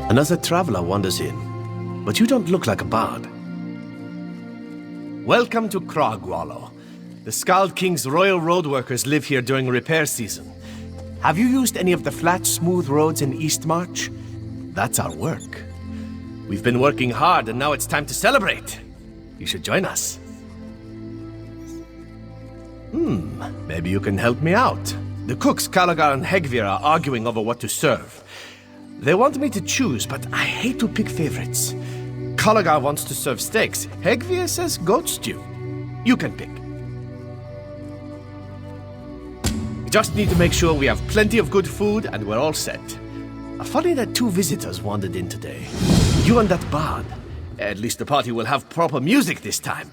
Another traveler wanders in, but you don't look like a bard. Welcome to Crogwallow. The Skald King's royal road workers live here during repair season. Have you used any of the flat, smooth roads in Eastmarch? That's our work. We've been working hard, and now it's time to celebrate. You should join us. Maybe you can help me out. The cooks, Calagar and Hegvir, are arguing over what to serve. They want me to choose, but I hate to pick favorites. Calagar wants to serve steaks. Hegvir says goat stew. You can pick. We just need to make sure we have plenty of good food and we're all set. Funny that 2 visitors wandered in today. You and that bard. At least the party will have proper music this time.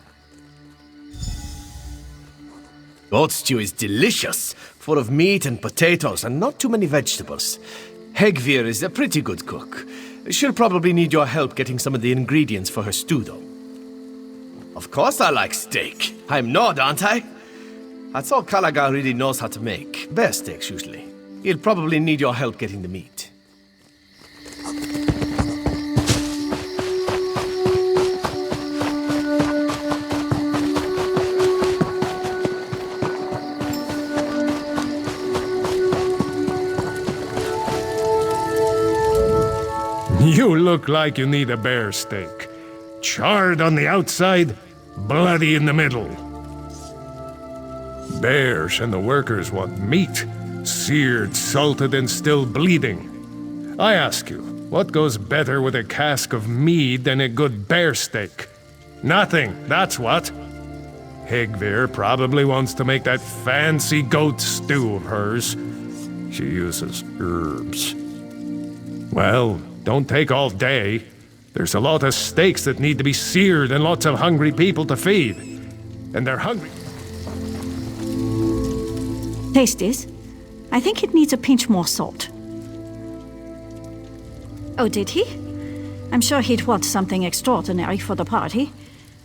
Goat stew is delicious, full of meat and potatoes and not too many vegetables. Hegvir is a pretty good cook. She'll probably need your help getting some of the ingredients for her stew, though. Of course I like steak. I'm Nord, aren't I? That's all Calagar really knows how to make. Bear steaks, usually. He'll probably need your help getting the meat. You look like you need a bear steak. Charred on the outside, bloody in the middle. Bears and the workers want meat, seared, salted, and still bleeding. I ask you, what goes better with a cask of mead than a good bear steak? Nothing, that's what. Hegvir probably wants to make that fancy goat stew of hers. She uses herbs. Well, don't take all day. There's a lot of steaks that need to be seared and lots of hungry people to feed. And they're hungry. Taste this. I think it needs a pinch more salt. Oh, did he? I'm sure he'd want something extraordinary for the party.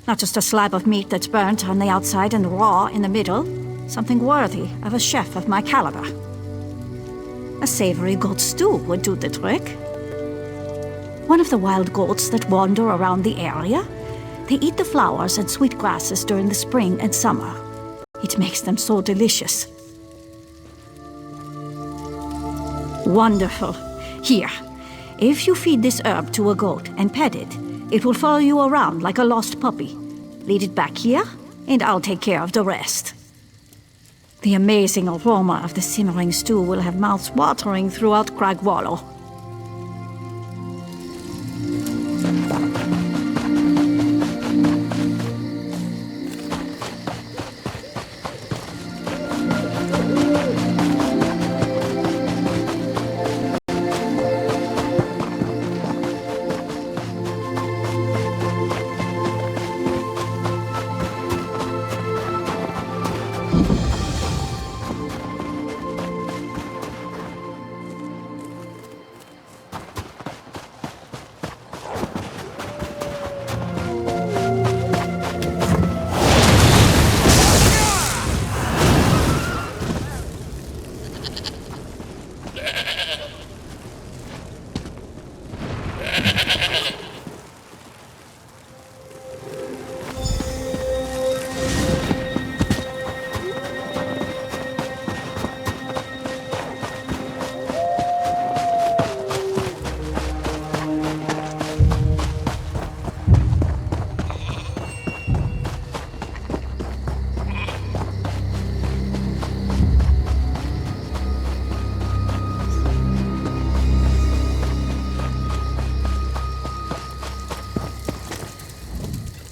Not just a slab of meat that's burnt on the outside and raw in the middle. Something worthy of a chef of my caliber. A savory goat stew would do the trick. One of the wild goats that wander around the area. They eat the flowers and sweet grasses during the spring and summer. It makes them so delicious. Wonderful. Here, if you feed this herb to a goat and pet it, it will follow you around like a lost puppy. Lead it back here, and I'll take care of the rest. The amazing aroma of the simmering stew will have mouths watering throughout Cragwallow.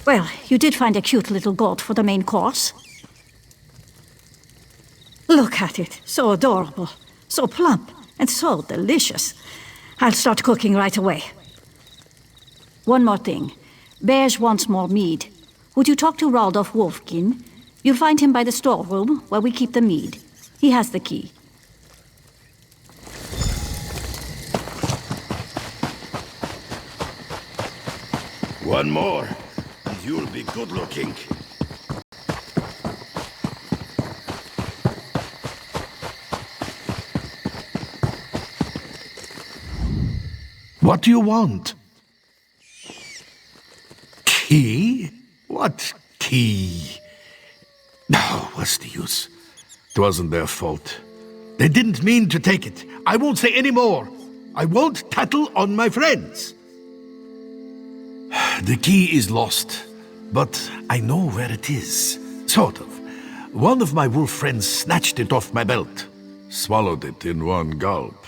Well, you did find a cute little goat for the main course. Look at it. So adorable. So plump. And so delicious. I'll start cooking right away. One more thing. Bears wants more mead. Would you talk to Raldolf Wolfkin? You'll find him by the storeroom where we keep the mead. He has the key. One more. You'll be good looking. What do you want? Key? What key? No, what's the use? It wasn't their fault. They didn't mean to take it. I won't say any more. I won't tattle on my friends. The key is lost, but I know where it is. Sort of. One of my wolf friends snatched it off my belt. Swallowed it in one gulp.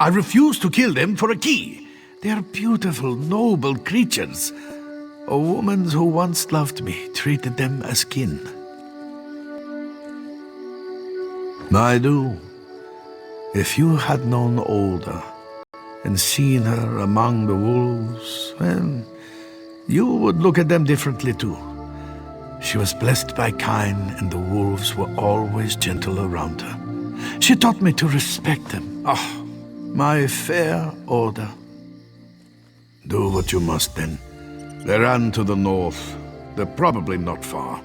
I refuse to kill them for a key. They are beautiful, noble creatures. A woman who once loved me treated them as kin. I do. If you had known Olda and seen her among the wolves, well, you would look at them differently too. She was blessed by kine, and the wolves were always gentle around her. She taught me to respect them. Oh, my fair Olda. Do what you must then. They ran to the north. They're probably not far.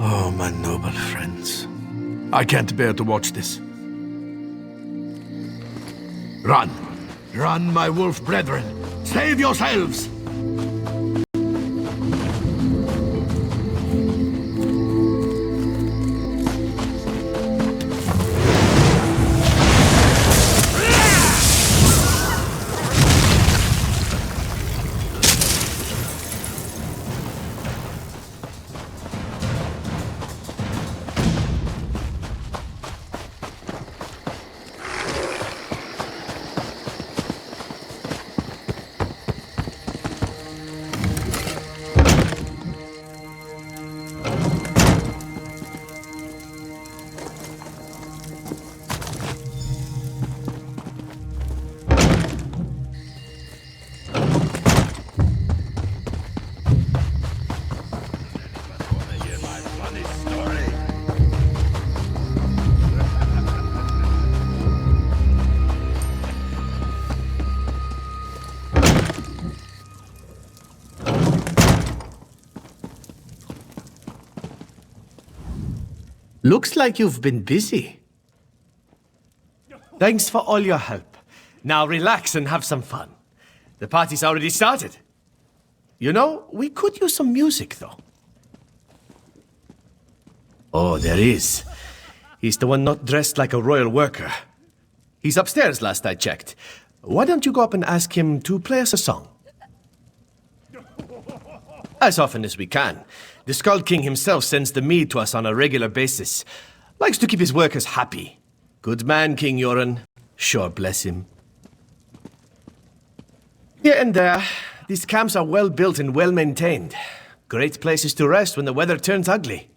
Oh, my noble friends. I can't bear to watch this. Run! Run, my wolf brethren! Save yourselves! Looks like you've been busy. Thanks for all your help. Now relax and have some fun. The party's already started. You know, we could use some music, though. Oh, there is. He's the one not dressed like a royal worker. He's upstairs last I checked. Why don't you go up and ask him to play us a song? As often as we can. The Skull King himself sends the mead to us on a regular basis. Likes to keep his workers happy. Good man, King Yoren. Sure bless him. Here and there, these camps are well built and well maintained. Great places to rest when the weather turns ugly.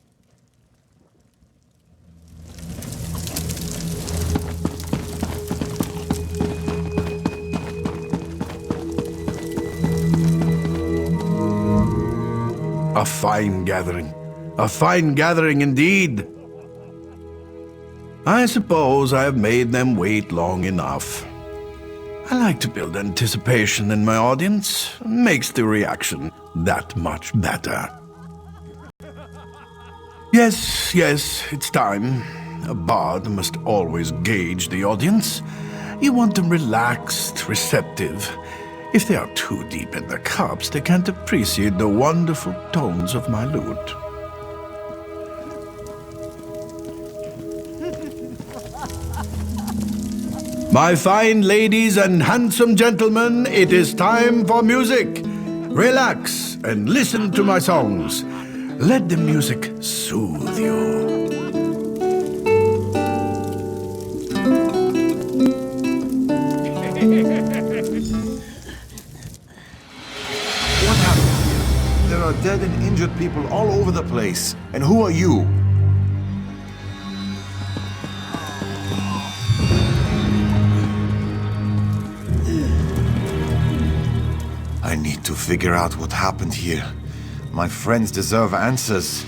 A fine gathering. A fine gathering indeed. I suppose I have made them wait long enough. I like to build anticipation in my audience. Makes the reaction that much better. Yes, it's time. A bard must always gauge the audience. You want them relaxed, receptive. If they are too deep in their cups, they can't appreciate the wonderful tones of my lute. My fine ladies and handsome gentlemen, it is time for music. Relax and listen to my songs. Let the music soothe you. What happened here? There are dead and injured people all over the place. And who are you? I need to figure out what happened here. My friends deserve answers.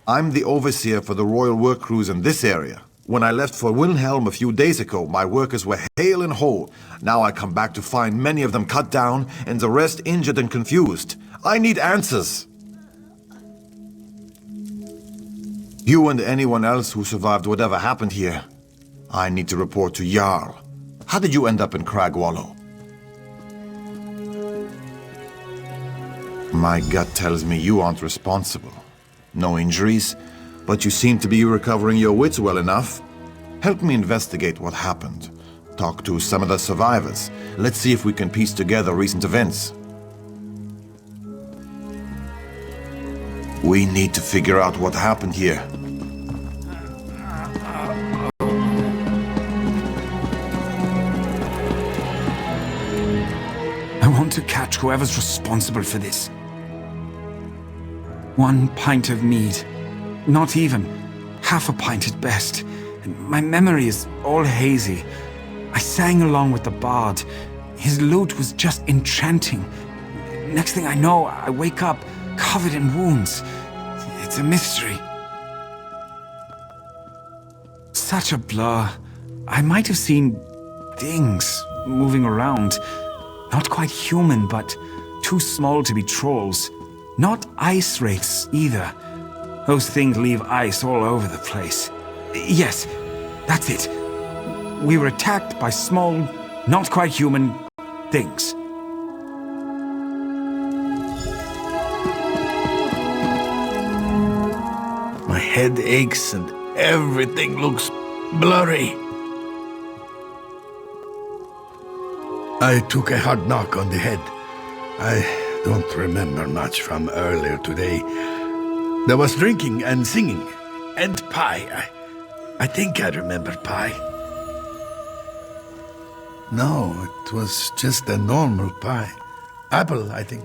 I'm the overseer for the royal work crews in this area. When I left for Wilhelm a few days ago, my workers were hale and whole. Now I come back to find many of them cut down and the rest injured and confused. I need answers. You and anyone else who survived whatever happened here. I need to report to Jarl. How did you end up in Cragwallow? My gut tells me you aren't responsible. No injuries, but you seem to be recovering your wits well enough. Help me investigate what happened. Talk to some of the survivors. Let's see if we can piece together recent events. We need to figure out what happened here. I want to catch whoever's responsible for this. 1 pint of mead. Not even. Half a pint at best. My memory is all hazy. I sang along with the bard. His lute was just enchanting. Next thing I know, I wake up covered in wounds. It's a mystery. Such a blur. I might have seen things moving around. Not quite human, but too small to be trolls. Not ice wraiths either. Those things leave ice all over the place. Yes, that's it. We were attacked by small, not quite human things. My head aches and everything looks blurry. I took a hard knock on the head. I don't remember much from earlier today. There was drinking and singing. And pie. I think I remember pie. No, it was just a normal pie. Apple, I think.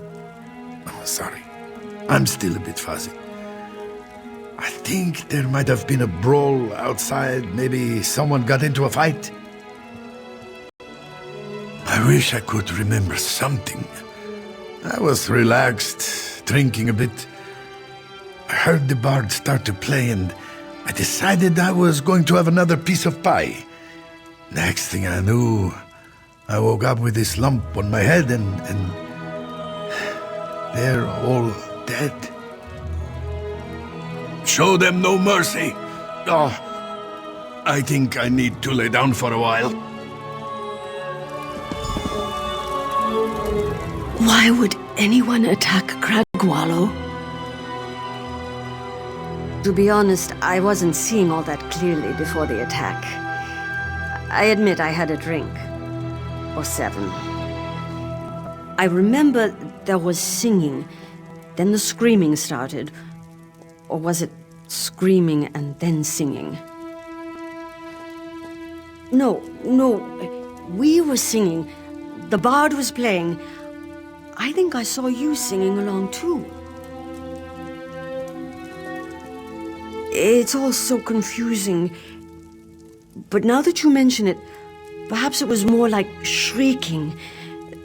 Oh, sorry. I'm still a bit fuzzy. I think there might have been a brawl outside. Maybe someone got into a fight. I wish I could remember something. I was relaxed, drinking a bit. I heard the bard start to play and I decided I was going to have another piece of pie. Next thing I knew, I woke up with this lump on my head and they're all dead. Show them no mercy. Oh, I think I need to lay down for a while. Why would anyone attack Cragwallow? To be honest, I wasn't seeing all that clearly before the attack. I admit I had a drink. Or 7. I remember there was singing, then the screaming started. Or was it screaming and then singing? No, we were singing. The bard was playing. I think I saw you singing along too. It's all so confusing. But now that you mention it, perhaps it was more like shrieking,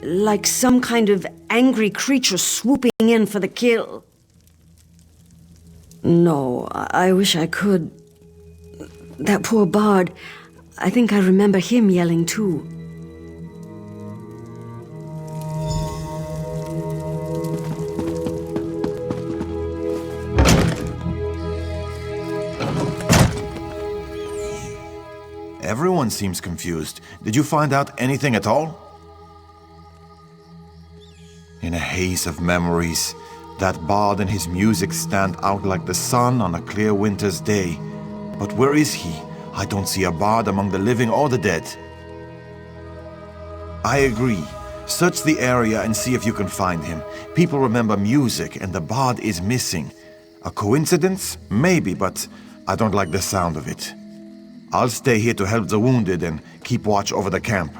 like some kind of angry creature swooping in for the kill. No, I wish I could. That poor bard, I think I remember him yelling too. Everyone seems confused. Did you find out anything at all? In a haze of memories, that bard and his music stand out like the sun on a clear winter's day. But where is he? I don't see a bard among the living or the dead. I agree. Search the area and see if you can find him. People remember music and the bard is missing. A coincidence? Maybe, but I don't like the sound of it. I'll stay here to help the wounded and keep watch over the camp.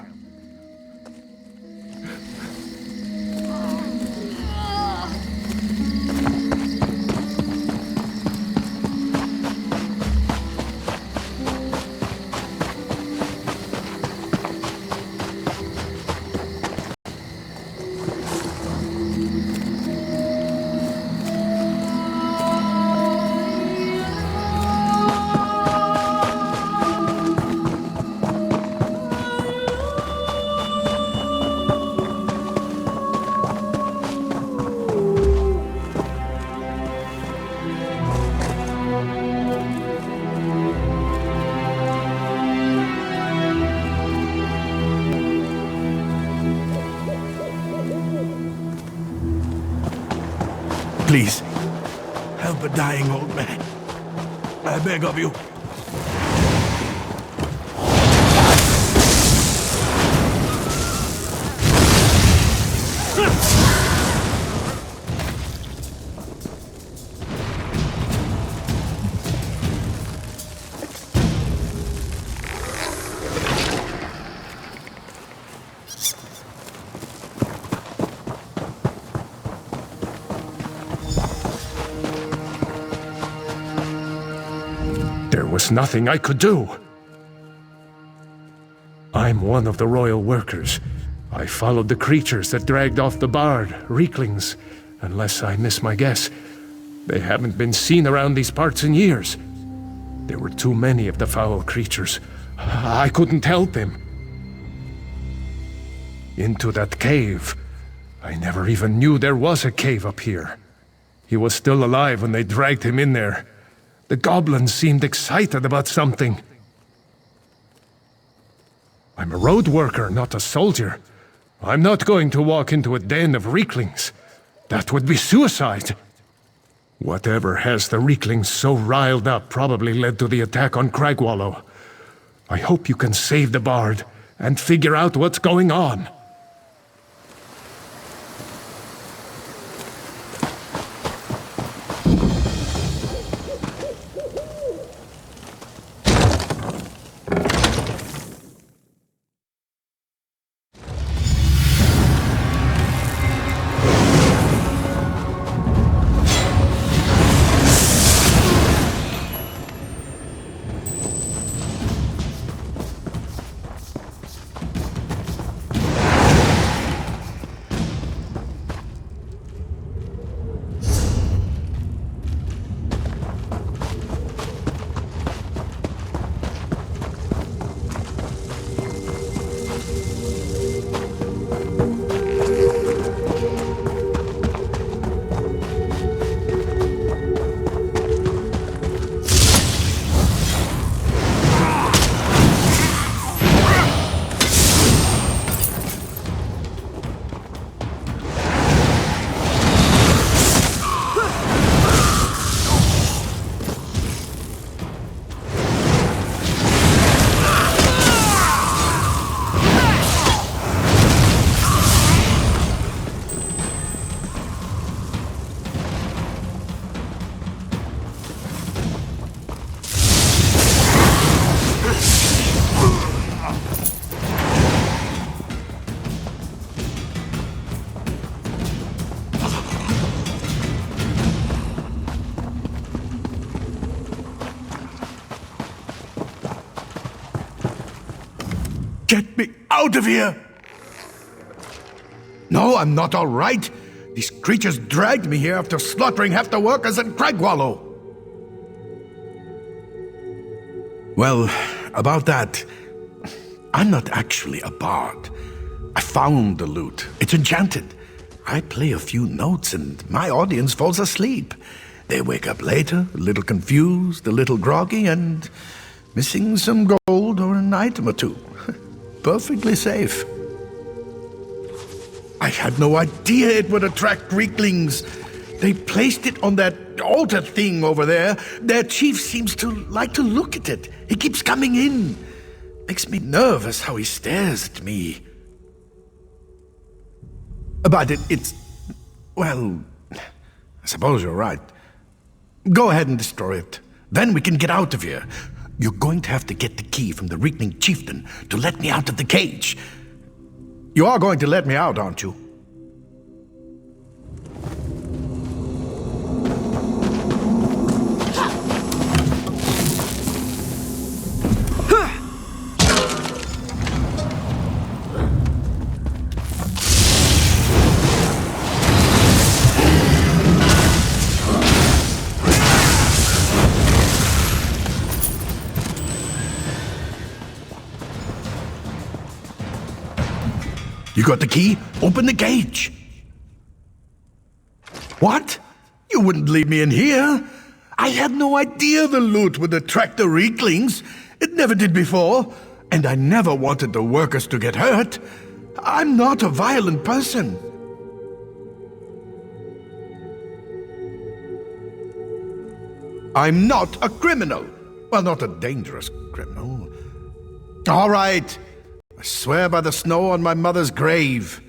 Please, help a dying old man. I beg of you. There was nothing I could do. I'm one of the royal workers. I followed the creatures that dragged off the bard, Reeklings. Unless I miss my guess, they haven't been seen around these parts in years. There were too many of the foul creatures. I couldn't help him. Into that cave. I never even knew there was a cave up here. He was still alive when they dragged him in there. The goblins seemed excited about something. I'm a road worker, not a soldier. I'm not going to walk into a den of Reeklings. That would be suicide. Whatever has the Reeklings so riled up probably led to the attack on Cragwallow. I hope you can save the bard and figure out what's going on. Get me out of here! No, I'm not all right. These creatures dragged me here after slaughtering half the workers in Cragwallow. Well, about that, I'm not actually a bard. I found the lute. It's enchanted. I play a few notes and my audience falls asleep. They wake up later, a little confused, a little groggy, and missing some gold or an item or two. Perfectly safe. I had no idea it would attract Reeklings. They placed it on that altar thing over there. Their chief seems to like to look at it. He keeps coming in. Makes me nervous how he stares at me. But it's... well, I suppose you're right. Go ahead and destroy it. Then we can get out of here. You're going to have to get the key from the Reekling chieftain to let me out of the cage. You are going to let me out, aren't you? You got the key? Open the cage. What? You wouldn't leave me in here? I had no idea the loot would attract the Reeklings. It never did before. And I never wanted the workers to get hurt. I'm not a violent person. I'm not a criminal. Well, not a dangerous criminal. All right. I swear by the snow on my mother's grave.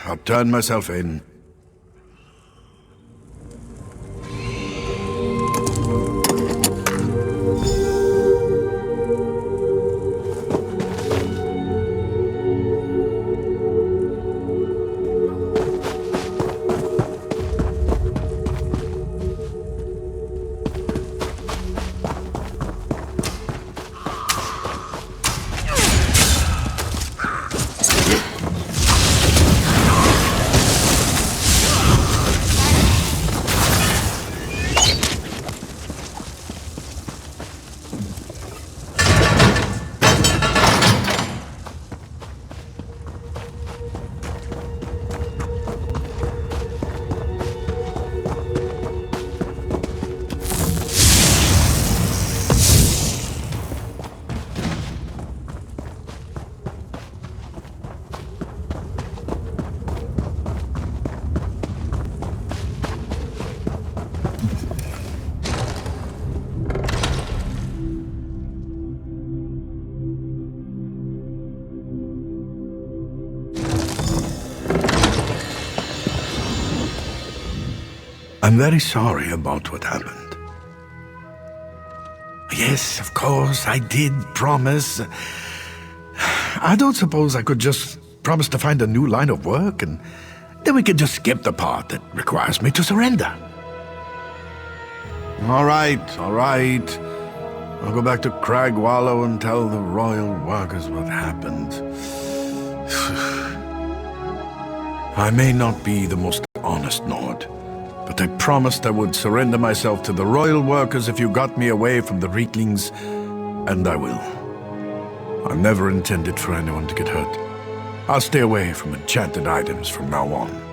I'll turn myself in. I'm very sorry about what happened. Yes, of course, I did promise. I don't suppose I could just promise to find a new line of work, and then we could just skip the part that requires me to surrender. All right. I'll go back to Cragwallow and tell the royal workers what happened. I may not be the most honest Nord, but I promised I would surrender myself to the royal workers if you got me away from the Reeklings, and I will. I've never intended for anyone to get hurt. I'll stay away from enchanted items from now on.